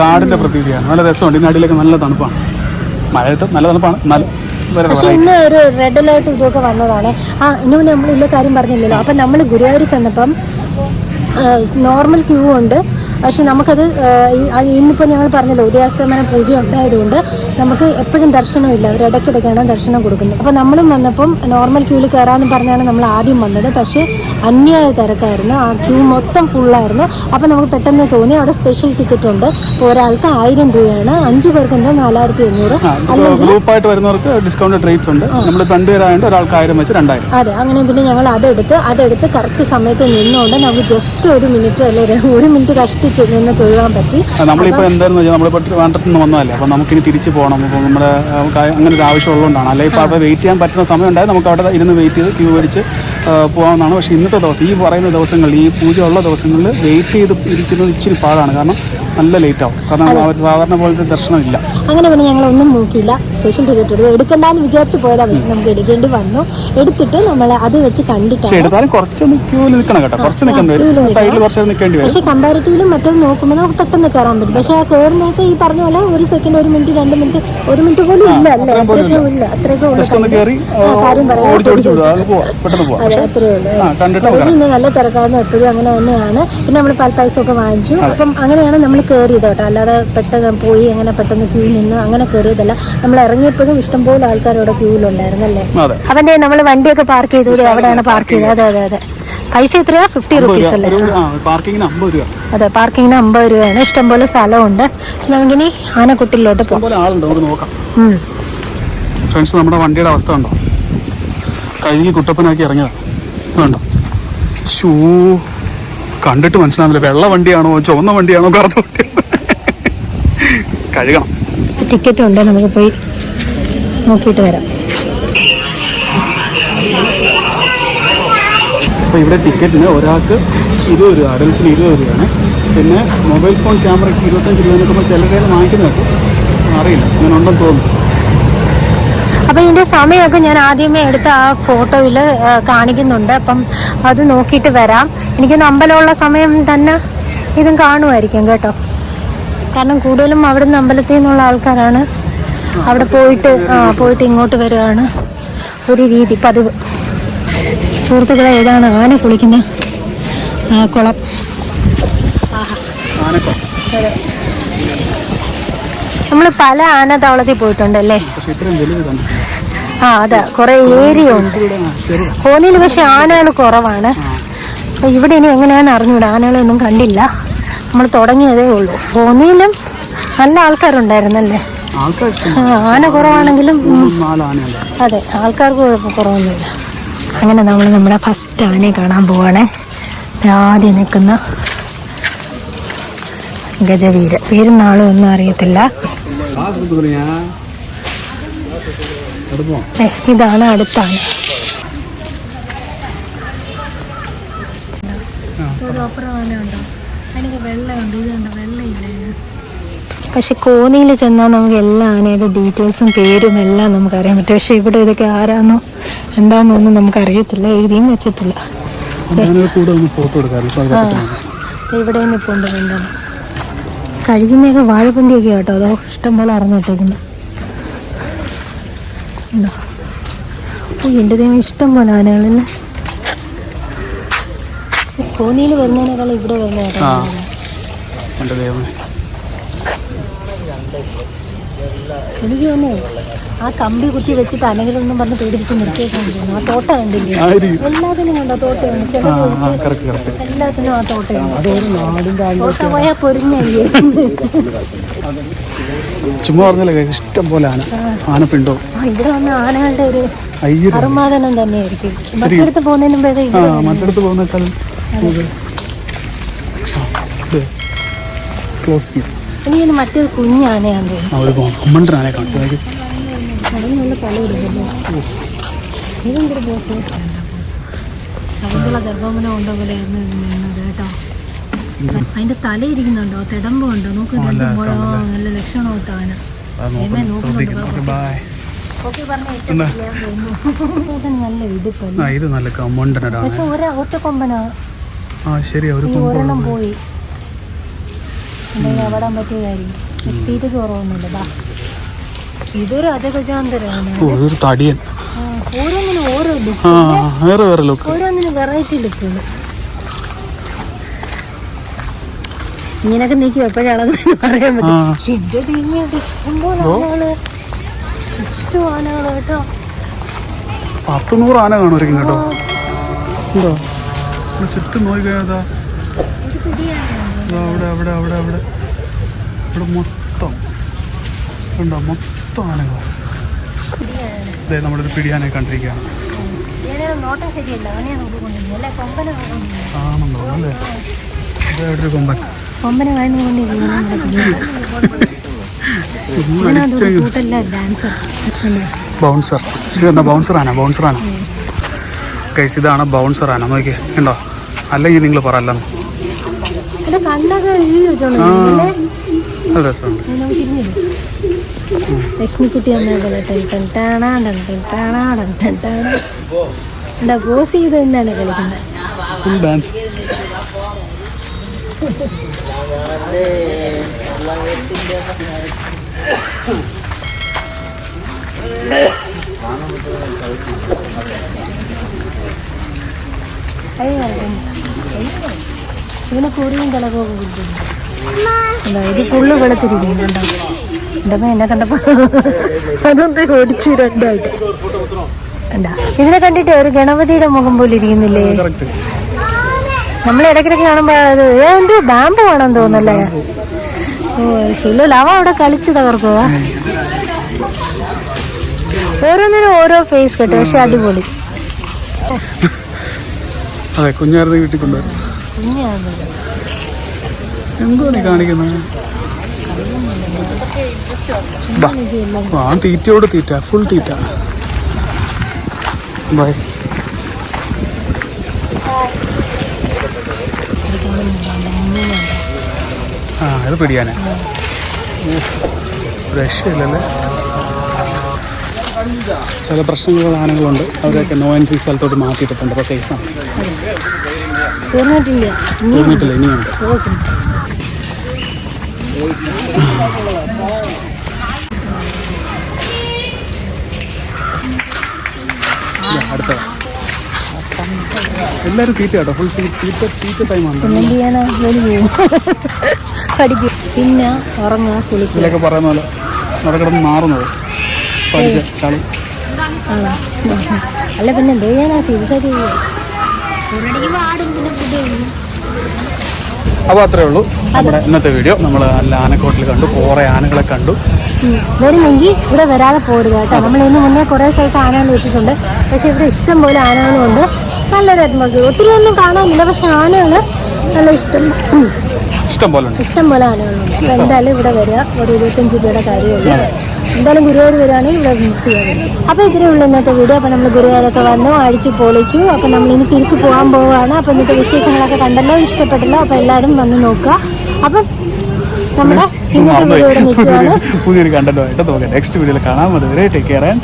കാടിന്റെ പ്രതീതിയാണ്. നല്ല രസമുണ്ട്. ഇതിന്റെ അടിയിലൊക്കെ നല്ല തണുപ്പാണ്. മഴയത്ത് നല്ല തണുപ്പാണ്. എന്നാലും പക്ഷെ ഇന്ന് ഒരു റെഡ് അലേർട്ട് ഇതൊക്കെ വന്നതാണ്. ഇനി നമ്മൾ ഇല്ല കാര്യം പറഞ്ഞില്ലല്ലോ. അപ്പം നമ്മൾ ഗുരുവായൂർ ചെന്നപ്പം നോർമൽ ക്യൂ ഉണ്ട്. പക്ഷെ നമുക്കത് ഇന്നിപ്പോൾ ഞങ്ങൾ പറഞ്ഞല്ലോ ഉദയാസ്തമന പൂജ ഉണ്ടായതുകൊണ്ട് നമുക്ക് എപ്പോഴും ദർശനമില്ല. അവർ ഇടയ്ക്കിടയ്ക്കാണ് ദർശനം കൊടുക്കുന്നത്. അപ്പോൾ നമ്മളും വന്നപ്പം നോർമൽ ക്യൂവിൽ കയറാമെന്ന് പറഞ്ഞാണ് നമ്മൾ ആദ്യം വന്നത്. പക്ഷേ അന്യായ തിരക്കായിരുന്നു. ആ ക്യൂ മൊത്തം ഫുള്ളായിരുന്നു. അപ്പോൾ നമുക്ക് പെട്ടെന്ന് തോന്നി അവിടെ സ്പെഷ്യൽ ടിക്കറ്റ് ഉണ്ട്. ഒരാൾക്ക് 1000 രൂപയാണ്. 5 പേർക്ക് ഉണ്ട് 4500. അല്ലെങ്കിൽ ഗ്രൂപ്പായിട്ട് വരുന്നവർക്ക് ഡിസ്കൗണ്ട് റേറ്റ്സ് ഉണ്ട്. നമ്മൾ 2 പേരായതുകൊണ്ട് ഒരാൾക്ക് 1000 വെച്ച് 2000. അതെ, അങ്ങനെ പിന്നെ ഞങ്ങൾ അതെടുത്ത് കറക്റ്റ് സമയത്ത് നിന്നുകൊണ്ട് നമുക്ക് ജസ്റ്റ് 1 മിനിറ്റ് അല്ലെങ്കിൽ 1 മിനിറ്റ് കഷ്ടിച്ച് നിന്ന് തൊഴുവാൻ പറ്റി. നമ്മളിപ്പോൾ എന്താണെന്ന് വെച്ചാൽ നമ്മളിപ്പോൾ ട്രിവാൻഡ്രത്ത് നിന്ന് വന്നതല്ലേ. അപ്പോൾ നമുക്കിനി തിരിച്ച് പോകണം. അപ്പോൾ നമ്മുടെ അങ്ങനെ ഒരു ആവശ്യം ഉള്ളതുകൊണ്ടാണ്. അല്ലെങ്കിൽ ഇപ്പോൾ അവിടെ വെയിറ്റ് ചെയ്യാൻ പറ്റുന്ന സമയം ഉണ്ടായി നമുക്ക് അവിടെ ഇരുന്ന് വെയിറ്റ് ചെയ്ത് ക്യൂ മേടിച്ച് പോകാവുന്നതാണ്. പക്ഷേ ഇന്നത്തെ ദിവസം ഈ പറയുന്ന ദിവസങ്ങളിൽ ഈ പൂജ ഉള്ള ദിവസങ്ങളിൽ വെയിറ്റ് ചെയ്ത് ഇരിക്കുന്നത് ഇച്ചിരി പാടാണ്. കാരണം നല്ല ലേറ്റ് ആവും. കാരണം അവർ സാധാരണ പോലത്തെ ദർശനമില്ല. അങ്ങനെ പിന്നെ ഞങ്ങളൊന്നും നോക്കിയില്ല. സ്പെഷ്യൽ ടിക്കറ്റ് എടുത്തു. എടുക്കണ്ടെന്ന് വിചാരിച്ച് പോയതാണ്. പക്ഷെ നമുക്ക് എടുക്കേണ്ടി വന്നു. എടുത്തിട്ട് നമ്മൾ അത് വെച്ച് കണ്ടിട്ടാണ്. എടുത്താലും കുറച്ചൊന്ന് ക്യൂവിൽ നിൽക്കണം കേട്ടോ. കുറച്ച് നിൽക്കേണ്ടി വരും. സൈഡിൽ കുറച്ച് നിൽക്കേണ്ടി വരും. പക്ഷേ കമ്പാരിറ്റീവിലും മറ്റൊന്ന് നോക്കുമ്പോൾ നമുക്ക് പെട്ടെന്ന് കയറാൻ പറ്റും. പക്ഷേ ആ കയറുന്നതൊക്കെ ഈ പറഞ്ഞ പോലെ 1 സെക്കൻഡ് 1 മിനിറ്റ് 2 മിനിറ്റ് 1 മിനിറ്റ് പോലും ഇല്ല. അല്ലേ, അത്രയൊക്കെ ഇല്ല. അത്രയൊക്കെ കാര്യം പറയാം. അതെ, അത്രയേ ഉള്ളൂ. ഇന്ന് നല്ല തിരക്കായിരുന്നു. എപ്പോഴും അങ്ങനെ തന്നെയാണ്. പിന്നെ നമ്മൾ പാൽപ്പായസമൊക്കെ വാങ്ങിച്ചു. അപ്പം അങ്ങനെയാണ് നമ്മൾ കയറിയത് കേട്ടോ. അല്ലാതെ പെട്ടെന്ന് പോയി അങ്ങനെ പെട്ടെന്ന് ക്യൂ നിന്ന് അങ്ങനെ കയറിയതല്ല. നമ്മൾ ഇറങ്ങിയപ്പോഴും ഇഷ്ടംപോലെ ആൾക്കാരോടെ ക്യൂവിലുണ്ടായിരുന്നല്ലേ. അപ്പം നമ്മൾ വണ്ടിയൊക്കെ പാർക്ക് ചെയ്തത് അവിടെയാണ് പാർക്ക് ചെയ്തത്. അതെ അതെ അതെ. പൈസ എത്രയാ? 50 റുപ്പീസ് അല്ലേ? അതെ, പാർക്കിങ്ങിന് 50 രൂപയാണ്. ഇഷ്ടംപോലെ സ്ഥലമുണ്ട്. നമുക്കിനി ആനക്കുട്ടിലോട്ട് പോകാം. ഫ്രണ്ട്സ്, നമ്മുടെ വണ്ടിയുടെ അവസ്ഥ ഉണ്ടോ? കഴുകി കുട്ടപ്പനാക്കി ഇറങ്ങിയതാണ്. വേണ്ടോ? ഷൂ കണ്ടിട്ട് മനസ്സിലാവുന്നില്ല. വെള്ള വണ്ടിയാണോ ചുവന്ന വണ്ടിയാണോ കറുത്ത വണ്ടിയാണോ? കഴുകണം. ടിക്കറ്റ് ഉണ്ട്, നമുക്ക് പോയി നോക്കിയിട്ട് വരാം. അപ്പോൾ ഇവിടെ ടിക്കറ്റിന് ഒരാൾക്ക് 20 രൂപ, അഡൽസിന് 20 രൂപയാണ്. പിന്നെ മൊബൈൽ ഫോൺ ക്യാമറയ്ക്ക് 25 രൂപ എന്നൊക്കെ ചിലരെ വാങ്ങിക്കുന്നത് അറിയില്ല. അങ്ങനെ ഉണ്ടെന്ന് തോന്നുന്നു. അപ്പം ഇതിൻ്റെ സമയമൊക്കെ ഞാൻ ആദ്യമേ എടുത്ത ആ ഫോട്ടോയിൽ കാണിക്കുന്നുണ്ട്. അപ്പം അത് നോക്കിയിട്ട് വരാം. എനിക്കൊന്ന് അമ്പലമുള്ള സമയം തന്നെ ഇതും കാണുമായിരിക്കും കേട്ടോ. കാരണം കൂടുതലും അവിടുന്ന് അമ്പലത്തിൽ നിന്നുള്ള ആൾക്കാരാണ് അവിടെ പോയിട്ട് ഇങ്ങോട്ട് വരികയാണ് ഒരു രീതി പതിവ്. സുഹൃത്തുക്കളെ, ഏതാണ് ആന കുളിക്കുന്ന കുളം. നമ്മൾ പല ആനത്താവളത്തിൽ പോയിട്ടുണ്ടല്ലേ. അതെ, കുറെ ഏരിയ ഉണ്ട് കോന്നിയിൽ. പക്ഷെ ആനകൾ കുറവാണ്. അപ്പൊ ഇവിടെ ഇനി എങ്ങനെയാണെന്ന് അറിഞ്ഞൂടാ. ആനകളൊന്നും കണ്ടില്ല. നമ്മൾ തുടങ്ങിയതേ ഉള്ളൂ. കോന്നിയിലും നല്ല ആൾക്കാരുണ്ടായിരുന്നല്ലേ. ആന കുറവാണെങ്കിലും അതെ, ആൾക്കാർക്ക് കുറവൊന്നുമില്ല. അങ്ങനെ നമ്മൾ നമ്മുടെ ഫസ്റ്റ് ആനയെ കാണാൻ പോവാണേ. ആദ്യം നിൽക്കുന്ന ഗജവീര. പേരും നാളും ഒന്നും അറിയത്തില്ല. ഇതാണ് അടുത്ത ആന. പക്ഷെ കോന്നിയിൽ ചെന്നാൽ നമുക്ക് എല്ലാ ആനയുടെ ഡീറ്റെയിൽസും പേരും എല്ലാം നമുക്കറിയാൻ പറ്റും. പക്ഷെ ഇവിടെ ഇതൊക്കെ ആരാന്നോ എന്താണെന്നൊന്നും നമുക്കറിയത്തില്ല. എഴുതിയും വെച്ചിട്ടില്ല. ഇവിടെ നിൽപ്പുണ്ട്. എന്താണ് കഴിക്കുന്നതൊക്കെ വാഴപ്പിണ്ടിയൊക്കെ കേട്ടോ. അതോ ഇഷ്ടംപോലെ അറിഞ്ഞിട്ടേക്കുന്നു. എൻ്റെ ദൈവം ഇഷ്ടംപോലെ ആനകളല്ലേ. കോന്നിയിൽ വരുന്നതിനേക്കാളും ഇവിടെ വരുന്നതായിട്ടാണ്. എനിക്ക് തന്നെ ആ കമ്പി കുത്തി വെച്ചിട്ട് അനകളൊന്നും പറഞ്ഞ് പേടിപ്പിച്ച് നിർത്തിയേക്കാണ്. ആ തോട്ട കണ്ടില്ലേ? എല്ലാത്തിനും കണ്ടോ തോട്ടയാണ്. ചിലത് ഒഴിച്ച് എല്ലാത്തിനും ആ തോട്ടയാണ്. തോട്ട പോയാൽ പൊരിഞ്ഞല്ലേ. ചുമ്മാ പറഞ്ഞല്ലേ ഇഷ്ടം പോലെ ആനപ്പിണ്ടോ. ഇവിടെ വന്ന ആനകളുടെ ഒരു അറുമാദനം തന്നെയായിരിക്കും. മറ്റടുത്ത് പോകുന്നതിന് മറ്റടുത്ത് പോകുന്നേക്കാളും ക്ലോസ് വ്യൂ. എനിക്കൊന്ന് മറ്റേത് കുഞ്ഞാനയാന്ന് തോന്നുന്നു. അതിനുള്ള ഗർഭമനം ഉണ്ടോ പോലെയായിരുന്നു നിന്നത് കേട്ടോ. അതിന്റെ തല ഇരിക്കുന്നുണ്ടോ, തിടമ്പുണ്ടോ നോക്ക്. നല്ല ലക്ഷണമൊത്ത ആന. പക്ഷെ ഒറ്റ കൊമ്പനാ. ഒരെണ്ണം പോയി. എന്തെങ്കിലും അപകടം പറ്റിയ കാര്യം. സ്പീഡ് കുറവൊന്നുമില്ല. ഇതൊരു അജഗജാന്തരമാണ്. ഇതൊരു തടിയൻ. ഓരോന്നിനും ഓരോ ലുക്ക്, വേറെ ലുക്ക്, ഓരോന്നിനും വെറൈറ്റി ലുക്കുകൾ. ഇങ്ങനൊക്കെ നീക്കി എപ്പോഴാണെന്ന് പറയാൻ പറ്റും. പക്ഷെ എന്റെ ദൈവം ഇഷ്ടംപോലെ ആനകള്, ചുറ്റും ആനകള് കേട്ടോ. 100 ആന കാണുമായിരിക്കും കേട്ടോ. ഉണ്ടോ ചുറ്റും നോക്കിക്കഴിഞ്ഞാ അവിടെ അവിടെ അവിടെ അവിടെ ഇവിടെ മൊത്തം ഉണ്ടോ, മൊത്തം ആനകൾ. അതെ, നമ്മളൊരു പിടിയാനെ കണ്ടിരിക്കുകയാണ്. ആണെന്നോ അല്ലേ? ഒരു കൊമ്പൻ കൊമ്പനെ ബൗൺസർ. ഇത് എന്താ ബൗൺസറാണ്? ബൗൺസറാണ് ഗൈസ്, ഇതാണ് ബൗൺസറാണ്. നോക്കിയേ ഉണ്ടോ? അല്ലെങ്കിൽ നിങ്ങൾ പറയല്ലെന്ന്. നല്ല രസമുണ്ട്. ലക്ഷ്മിക്കുട്ടി പോസ് ചെയ്ത് എന്താണ് കളിക്കുന്നത്? Full dance. ഇങ്ങനെ കൂടിയും തിളക്കമൊക്കെ കിട്ടുന്നു. ഇത് ഫുള്ള് വെളുത്തിരിക്കുന്നുണ്ടോ? എൻ്റെ എന്നെ കണ്ടപ്പോ അതൊന്ന് ഓടിച്ച് രണ്ടായിട്ട് ഉണ്ടാ. ഇതിനെ കണ്ടിട്ട് ഒരു ഗണപതിയുടെ മുഖം പോലെ ഇരിക്കുന്നില്ലേ? നമ്മൾ ഇടയ്ക്കിടയ്ക്ക് കാണുമ്പോ അത് എന്തോ ബാമ്പു ആണെന്ന് തോന്നല്ലേ? ഓ ശരിയല്ല, അവ അവിടെ കളിച്ച് തകർക്കുക. ഓരോന്നിനും ഓരോ ഫേസ് കെട്ടും, പക്ഷെ അടിപൊളി. അതെ, കുഞ്ഞായിരുന്നു വീട്ടിക്കൊണ്ടുവരും. എന്തോ കാണിക്കുന്നത്? തീറ്റയോട് തീറ്റ, ഫുൾ തീറ്റ. ബൈ. ഇത് പിടിയാനെ രക്ഷയില്ലല്ലേ. ചില പ്രശ്നങ്ങളുള്ള ആനകളുണ്ട്, അവരൊക്കെ നോ എൻട്രി സ്ഥലത്തോട്ട് മാറ്റിയിട്ടുണ്ട്. അപ്പോൾ കേസാണ് തീർന്നിട്ടില്ല, ഇനിയുണ്ട്. അടുത്ത എല്ലാവരും തീറ്റ കേട്ടോ, ഫുൾ തീറ്റ ടൈമാണ്. പഠിക്കും, പിന്നെ ഉറങ്ങുക, കുളിക്കുക. ഇതിലൊക്കെ പറയുന്ന പോലെ അവിടെ കിടന്ന് മാറുന്നത് പഠിച്ച കളി. അല്ല പിന്നെ എന്തോ ചെയ്യാനാ, സീരിയസ്. അപ്പോൾ അത്രേ ഉള്ളൂ നമ്മുടെ ഇന്നത്തെ വീഡിയോ. നമ്മൾ നല്ല ആനക്കോട്ടിൽ കണ്ടു, കുറേ ആനകളെ കണ്ടു. വരുന്നെങ്കിൽ ഇവിടെ വരാതെ പോരുക കേട്ടോ. നമ്മൾ ഇതിന് മുന്നേ കുറേ സ്ഥലത്ത് ആനകൾ വിട്ടിട്ടുണ്ട്, പക്ഷെ ഇവിടെ ഇഷ്ടം പോലെ ആനകളുണ്ട്. നല്ലൊരു അറ്റ്മോസ്ഫിയർ. ഒത്തിരി ഒന്നും കാണാനില്ല, പക്ഷെ ആനകൾ നല്ല ഇഷ്ടം പോലെ ആനകളുണ്ട്. അപ്പോൾ എന്തായാലും ഇവിടെ വരിക. ഒരു 25 രൂപയുടെ കാര്യമുള്ളൂ. എന്തായാലും ഗുരുവായൂർ വരികയാണെങ്കിൽ ഇവിടെ മിസ് ചെയ്യാൻ. അപ്പോൾ ഇതിലേ ഉള്ളൂ ഇന്നത്തെ വീഡിയോ. അപ്പോൾ നമ്മൾ ഗുരുവായൂരൊക്കെ വന്നു, അടിച്ചു പൊളിച്ചു. അപ്പോൾ നമ്മളിനി തിരിച്ച് പോകാൻ പോവുകയാണ്. അപ്പോൾ ഇന്നത്തെ വിശേഷങ്ങളൊക്കെ കണ്ടല്ലോ, ഇഷ്ടപ്പെട്ടല്ലോ. അപ്പോൾ എല്ലാവരും വന്ന് നോക്കുക. അപ്പം നമ്മുടെ ഇന്നത്തെ വീഡിയോ ഇവിടെ നിൽക്കുകയാണ്. പുതിയൊരു കണ്ടന്റുമായിട്ട് നമുക്ക് നെക്സ്റ്റ് വീഡിയോയിൽ കാണാൻ. അതുവരെ ടേക്ക് കെയർ ആൻഡ്